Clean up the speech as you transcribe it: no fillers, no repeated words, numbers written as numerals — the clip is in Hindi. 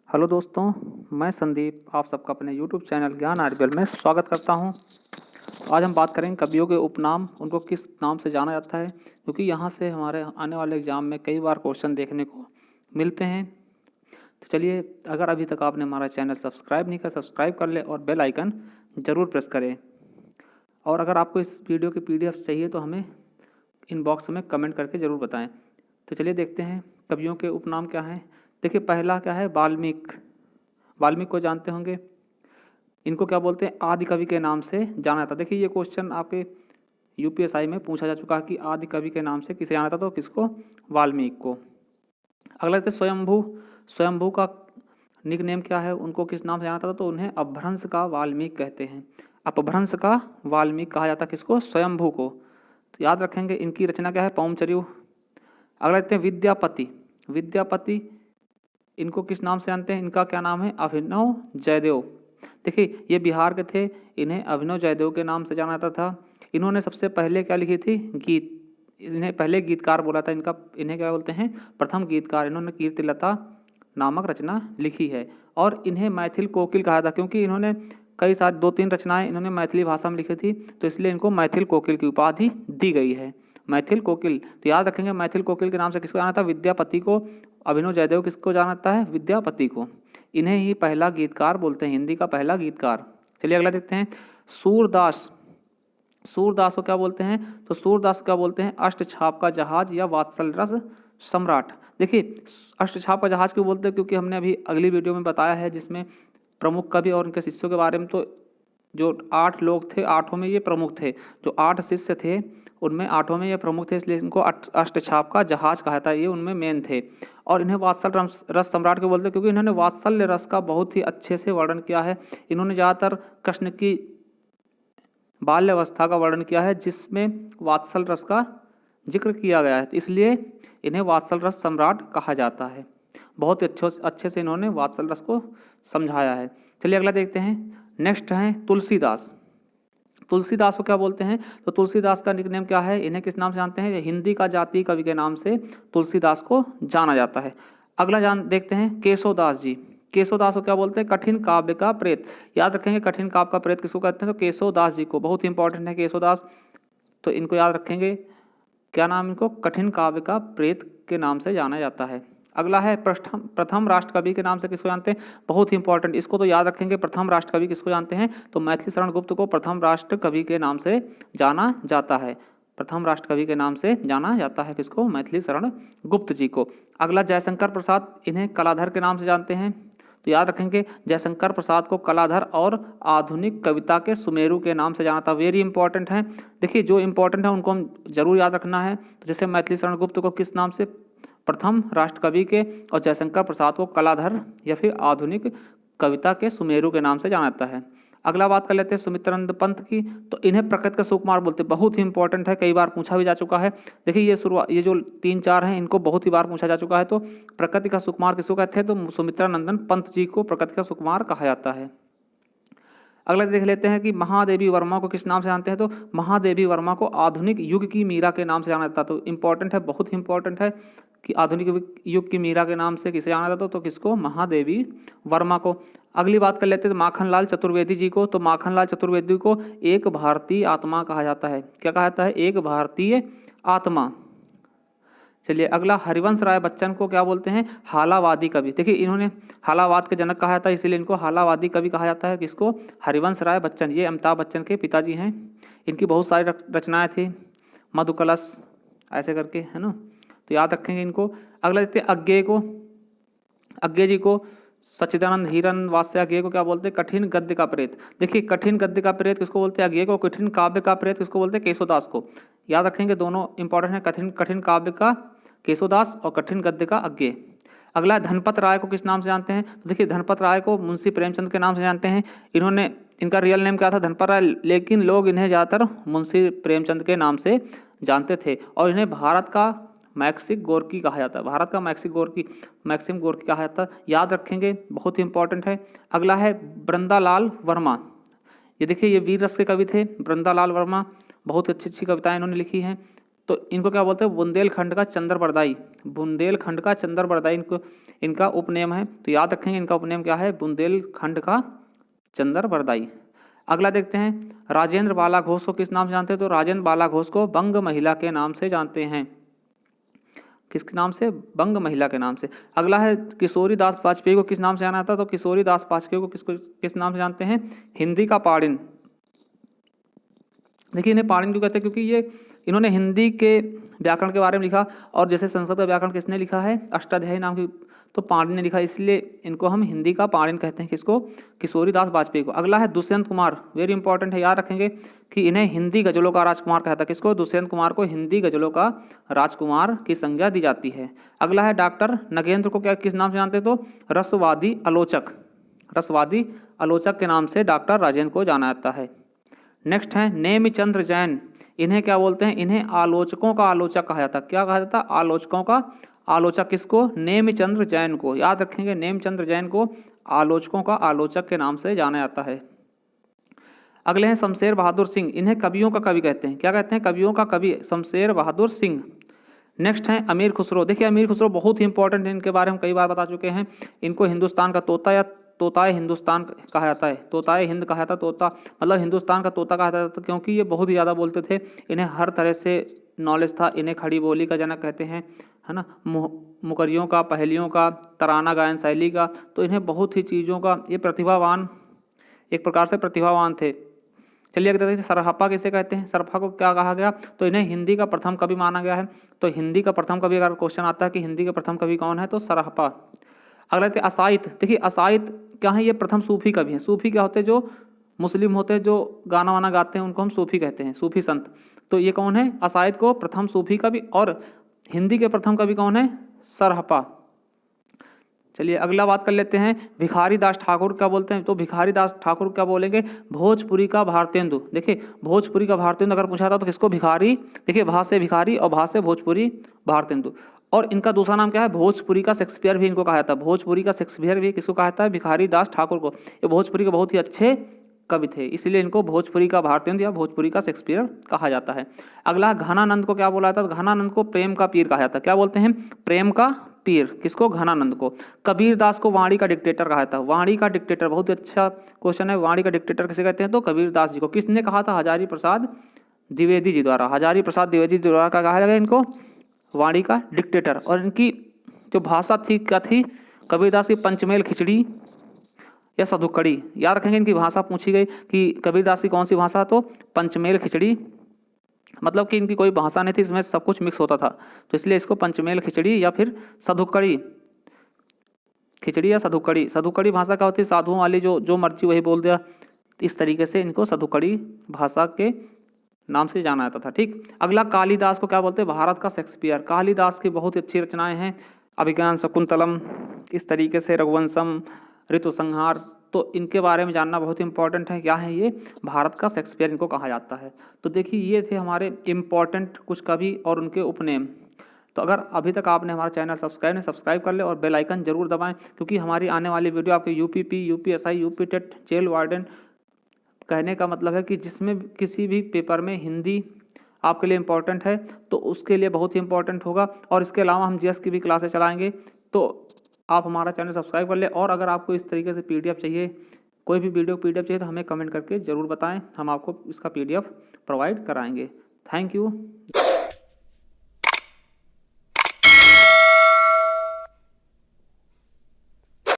हेलो दोस्तों, मैं संदीप आप सबका अपने यूट्यूब चैनल ज्ञान आर्यबल में स्वागत करता हूं। आज हम बात करेंगे कवियों के उपनाम, उनको किस नाम से जाना जाता है, क्योंकि यहां से हमारे आने वाले एग्जाम में कई बार क्वेश्चन देखने को मिलते हैं। तो चलिए, अगर अभी तक आपने हमारा चैनल सब्सक्राइब नहीं किया, सब्सक्राइब कर ले और बेल आइकन ज़रूर प्रेस करें। और अगर आपको इस वीडियो की PDF चाहिए तो हमें इनबॉक्स में कमेंट करके ज़रूर बताएं। तो चलिए देखते हैं कवियों के उपनाम क्या हैं। देखिए, पहला क्या है, वाल्मीकि। वाल्मीकि को जानते होंगे। इनको क्या बोलते हैं, आदि कवि के नाम से जाना जाता है। देखिए, ये क्वेश्चन आपके UPSI में पूछा जा चुका है कि आदि कवि के नाम से किसे जाना जाता, तो किसको, वाल्मीकि को। अगला देखते हैं स्वयंभू। स्वयंभू का निक नेम क्या है, उनको किस नाम से जाना जाता, तो उन्हें अपभ्रंश का वाल्मीकि कहते हैं। अपभ्रंश का वाल्मीकि कहा जाता है किसको, स्वयंभू को। तो याद रखेंगे, इनकी रचना क्या है, पौमचर्यू। अगला देखते हैं विद्यापति। विद्यापति, इनको किस नाम से जानते हैं, इनका क्या नाम है, अभिनव जयदेव। देखिए, ये बिहार के थे, इन्हें अभिनव जयदेव के नाम से जाना जाता था। इन्होंने सबसे पहले क्या लिखी थी, गीत। इन्हें पहले गीतकार बोला था। इन्हें क्या बोलते हैं, प्रथम गीतकार। इन्होंने कीर्तिलता नामक रचना लिखी है। और इन्हें मैथिल कोकिल कहा था, क्योंकि इन्होंने कई सारी 2-3 रचनाएं इन्होंने मैथिली भाषा में लिखी थी, तो इसलिए इनको मैथिल कोकिल की उपाधि दी गई है। मैथिल कोकिल, तो याद रखेंगे, मैथिल कोकिल के नाम से किसको जाना था, विद्यापति को। अभिनव जयदेव किसको जाना जाता है, विद्यापति को। इन्हें ही पहला गीतकार बोलते हैं, हिंदी का पहला गीतकार। चलिए अगला देखते हैं, सूरदास। सूरदास को क्या बोलते हैं, तो सूरदास को क्या बोलते हैं, अष्टछाप का जहाज या वात्सल रस सम्राट। देखिए, अष्टछाप का जहाज क्यों बोलते हैं, क्योंकि हमने अभी अगली वीडियो में बताया है, जिसमें प्रमुख कवि और उनके शिष्यों के बारे में। तो जो 8 लोग थे, 8 में ये प्रमुख थे। जो 8 शिष्य थे, उनमें 8 में ये प्रमुख थे, इसलिए इनको अष्टछाप का जहाज कहा था। ये उनमें मेन थे। और इन्हें वात्सल रस सम्राट क्यों बोलते हैं, क्योंकि इन्होंने वात्सल्य रस का बहुत ही अच्छे से वर्णन किया है। इन्होंने ज़्यादातर कृष्ण की बाल्यावस्था का वर्णन किया है, जिसमें वात्सल रस का जिक्र किया गया है, इसलिए इन्हें वात्सल रस सम्राट कहा जाता है। बहुत ही अच्छे से इन्होंने वात्सल रस को समझाया है। चलिए अगला देखते हैं। नेक्स्ट है तुलसीदास। तुलसीदास को क्या बोलते हैं, तो तुलसीदास का निकनेम क्या है, इन्हें किस नाम से जानते हैं, हिंदी का जातीय कवि के नाम से तुलसीदास को जाना जाता है। अगला देखते हैं केशवदास जी। केशवदास को क्या बोलते हैं, कठिन काव्य का प्रेत। याद रखेंगे, कठिन काव्य का प्रेत किसको कहते हैं, तो केशवदास जी को। बहुत ही इंपॉर्टेंट है केशवदास, तो इनको याद रखेंगे। क्या नाम, इनको कठिन काव्य का प्रेत के नाम से जाना जाता है। अगला है प्रथम राष्ट्र कवि के नाम से किसको जानते हैं, बहुत ही इंपॉर्टेंट, इसको तो याद रखेंगे। प्रथम राष्ट्र कवि किसको जानते हैं, तो मैथिली शरण गुप्त को प्रथम राष्ट्र कवि के नाम से जाना जाता है। प्रथम राष्ट्र कवि के नाम से जाना जाता है किसको, मैथिली शरण गुप्त जी को। अगला जयशंकर प्रसाद, इन्हें कलाधर के नाम से जानते हैं। तो याद रखेंगे, जयशंकर प्रसाद को कलाधर और आधुनिक कविता के सुमेरु के नाम से जाना था। वेरी इंपॉर्टेंट है। देखिए, जो इंपॉर्टेंट है उनको हम जरूर याद रखना है। तो जैसे मैथिली शरण गुप्त को किस नाम से, प्रथम राष्ट्र कवि के, और जयशंकर प्रसाद को कलाधर या फिर आधुनिक कविता के सुमेरु के नाम से जाना जाता है। अगला बात कर लेते हैं सुमित्रानंद पंत की। तो इन्हें प्रकृति का सुकुमार बोलते हैं। बहुत ही इंपॉर्टेंट है, कई बार पूछा भी जा चुका है। देखिए, ये जो 3-4 हैं, इनको बहुत ही बार पूछा जा चुका है। तो प्रकृति का सुकुमार किसको कहते हैं, तो सुमित्रानंदन पंत जी को प्रकृति का सुकुमार कहा जाता है। अगला देख लेते हैं कि महादेवी वर्मा को किस नाम से जानते हैं, तो महादेवी वर्मा को आधुनिक युग की मीरा के नाम से जाना जाता है। तो इंपॉर्टेंट है, बहुत ही इंपॉर्टेंट है कि आधुनिक युग की मीरा के नाम से किसे जाना जाता है, तो किसको, महादेवी वर्मा को। अगली बात कर लेते हैं माखनलाल चतुर्वेदी जी को। तो माखनलाल चतुर्वेदी को एक भारतीय आत्मा कहा जाता है। क्या कहा जाता है, एक भारतीय आत्मा। चलिए अगला, हरिवंश राय बच्चन को क्या बोलते हैं, हालावादी कवि। देखिए, इन्होंने हालावाद के जनक कहा जाता है, इसीलिए इनको हालावादी कवि कहा जाता है। किसको, हरिवंश राय बच्चन। ये अमिताभ बच्चन के पिताजी हैं। इनकी बहुत सारी रचनाएं थी, मधुकलश ऐसे करके, है ना, तो याद रखेंगे इनको। अगला देखते हैं अज्ञेय को। अज्ञेय जी को सच्चिदानंद हिरन वास्य अज्ञेय को क्या बोलते हैं, कठिन गद्य का प्रेत। देखिए, कठिन गद्य का प्रेत किसको बोलते हैं, अज्ञेय को। कठिन काव्य का प्रेत किसको बोलते हैं, केशवदास को। याद रखेंगे, दोनों इंपॉर्टेंट है, कठिन काव्य का केशवदास और कठिन गद्य का अज्ञेय। अगला, धनपत राय को किस नाम से जानते हैं, तो देखिए, धनपत राय को मुंशी प्रेमचंद के नाम से जानते हैं। इनका रियल नेम क्या था, धनपत राय, लेकिन लोग इन्हें ज़्यादातर मुंशी प्रेमचंद के नाम से जानते थे। और इन्हें भारत का मैक्सिम गोर्की कहा जाता है। भारत का मैक्सिम गोर्की कहा जाता है। याद रखेंगे, बहुत ही इंपॉर्टेंट है। अगला है वृंदालाल वर्मा। ये देखिए, ये वीर रस के कवि थे, वृंदालाल वर्मा। बहुत अच्छी अच्छी कविताएं इन्होंने लिखी हैं। तो इनको क्या बोलते हैं, बुंदेलखंड का चंद्रबरदाई, बुंदेलखंड का चंद्रबरदाई इनको इनका उपनेम है। तो याद रखेंगे इनका उपनेम क्या है, बुंदेलखंड का चंद्रबरदाई। अगला देखते हैं, राजेंद्र बाला घोष को किस नाम से जानते हैं, तो राजेंद्र बाला घोष को बंग महिला के नाम से जानते हैं। किसके नाम से, बंग महिला के नाम से। अगला है, किशोरी दास वाजपेयी को किस नाम से जाना जाता है, तो किशोरी दास वाजपेयी को किस नाम से जानते हैं, हिंदी का पाणिन। देखिए इन्हें पाणिन क्यों कहते हैं, क्योंकि ये इन्होंने हिंदी के व्याकरण के बारे में लिखा, और जैसे संस्कृत का व्याकरण किसने लिखा है, अष्टाध्यायी नाम की, तो पाणिनि ने लिखा, इसलिए इनको हम हिंदी का पाणिन कहते हैं। किसको, किशोरी दास वाजपेयी को। अगला है दुष्यंत कुमार, वेरी इंपॉर्टेंट है, याद रखेंगे कि इन्हें हिंदी गजलों का राजकुमार कहता है। किसको, दुष्यंत कुमार को हिंदी गजलों का राजकुमार की संज्ञा दी जाती है। अगला है डॉक्टर नगेंद्र को क्या किस नाम से जानते हैं, तो रसवादी आलोचक, रसवादी आलोचक के नाम से डॉक्टर राजेंद्र को जाना जाता है। नेक्स्ट है नेमिचंद्र जैन, इन्हें क्या बोलते हैं, इन्हें आलोचकों का आलोचक कहा जाता है। क्या कहा जाता है, आलोचकों का आलोचक। किसको, नेमिचंद्र जैन को। याद रखेंगे नेमिचंद्र जैन को आलोचकों का आलोचक के नाम से जाना जाता है। अगले हैं शमशेर बहादुर सिंह, इन्हें कवियों का कवि कहते हैं। क्या कहते हैं, कवियों का कवि, शमशेर बहादुर सिंह। नेक्स्ट है अमीर खुसरो, देखिए अमीर खुसरो बहुत ही इंपॉर्टेंट है, इनके बारे में कई बार बता चुके हैं। इनको हिंदुस्तान का तोता या तोताए हिंदुस्तान कहा जाता है, तोताए हिंद कहा जाता है, तोता मतलब हिंदुस्तान का तोता कहा जाता है, क्योंकि ये बहुत ही ज़्यादा बोलते थे, इन्हें हर तरह से नॉलेज था। इन्हें खड़ी बोली का जनक कहते हैं, है ना, मुकरियों का, पहेलियों का, तराना गायन शैली का, तो इन्हें बहुत ही चीज़ों का, ये प्रतिभावान, एक प्रकार से प्रतिभावान थे। चलिए अगर देखिए सरहप्पा किसे कहते हैं, सरहप्पा को क्या कहा गया, तो इन्हें हिंदी का प्रथम कवि माना गया है। तो हिंदी का प्रथम कवि अगर क्वेश्चन आता है कि हिंदी के प्रथम कवि कौन है, तो सरहप्पा। अगला देखिए असाइद, देखिए असाइद क्या है, ये प्रथम सूफी कवि हैं। सूफी क्या होते हैं, जो मुस्लिम होते हैं, जो गाना वाना गाते हैं, उनको हम सूफी कहते हैं, सूफी संत। तो ये कौन है, असाइद को प्रथम सूफी कवि, और हिंदी के प्रथम कवि कौन है, सरहप्पा। चलिए अगला बात कर लेते हैं, भिखारी दास ठाकुर क्या बोलते हैं, तो भिखारी दास ठाकुर क्या बोलेंगे, भोजपुरी का भारतेंदु। देखिए भोजपुरी का भारतेंदु अगर पूछा था तो किसको, भिखारी, देखिए भा से भिखारी और भा से भोजपुरी भारतेंदु। और इनका दूसरा नाम क्या है, भोजपुरी का शेक्सपियर भी इनको कहा जाता है। भोजपुरी का शेक्सपियर भी किसको कहा जाता है, भिखारी दास ठाकुर को। ये भोजपुरी के बहुत ही अच्छे कवि थे, इसलिए इनको भोजपुरी का भारतेंदु या भोजपुरी का शेक्सपियर कहा जाता है। अगला घनानंद को क्या बोला जाता है, घनानंद को प्रेम का पीर कहा जाता है। क्या बोलते हैं, प्रेम का पीर, किसको, घनानंद को। कबीर दास को वाणी का डिक्टेटर कहा जाता है। वाणी का डिक्टेटर बहुत ही अच्छा क्वेश्चन है, वाणी का डिक्टेटर किसे कहते हैं, तो कबीर दास जी को। किसने कहा था, हजारी प्रसाद द्विवेदी जी द्वारा, हजारी प्रसाद द्विवेदी जी द्वारा कहा गया इनको वाणी का डिक्टेटर। और इनकी जो भाषा थी क्या थी, कबीरदास की पंचमेल खिचड़ी या सधुकड़ी। याद रखेंगे इनकी भाषा पूछी गई कि कबीरदास की कौन सी भाषा, तो पंचमेल खिचड़ी, मतलब कि इनकी कोई भाषा नहीं थी, इसमें सब कुछ मिक्स होता था, तो इसलिए इसको पंचमेल खिचड़ी या फिर सधुकड़ी, खिचड़ी या सधुकड़ी। सधुकड़ी भाषा क्या होती है, साधुओं वाली, जो मर्जी वही बोल दिया, इस तरीके से इनको सधुकड़ी भाषा के नाम से जाना जाता था। ठीक, अगला कालिदास को क्या बोलते हैं, भारत का शेक्सपियर। कालिदास की बहुत ही अच्छी रचनाएं हैं, अभिज्ञान शकुंतलम, इस तरीके से रघुवंशम, ऋतु संहार, तो इनके बारे में जानना बहुत इंपॉर्टेंट है। क्या है ये, भारत का शेक्सपियर इनको कहा जाता है। तो देखिए ये थे हमारे इम्पॉर्टेंट कुछ कवि और उनके उपनेम। तो अगर अभी तक आपने हमारा चैनल सब्सक्राइब कर ले और बेल आइकन जरूर दबाएं, क्योंकि हमारी आने वाली वीडियो आपके UPP, UPSI, UP TET, jail warden, कहने का मतलब है कि जिसमें किसी भी पेपर में हिंदी आपके लिए इम्पॉर्टेंट है तो उसके लिए बहुत ही इम्पॉर्टेंट होगा। और इसके अलावा हम जीएस की भी क्लासेस चलाएंगे, तो आप हमारा चैनल सब्सक्राइब कर ले। और अगर आपको इस तरीके से पीडीएफ चाहिए, कोई भी वीडियो पीडीएफ चाहिए, तो हमें कमेंट करके ज़रूर बताएं, हम आपको इसका पीडीएफ प्रोवाइड कराएंगे। Thank you.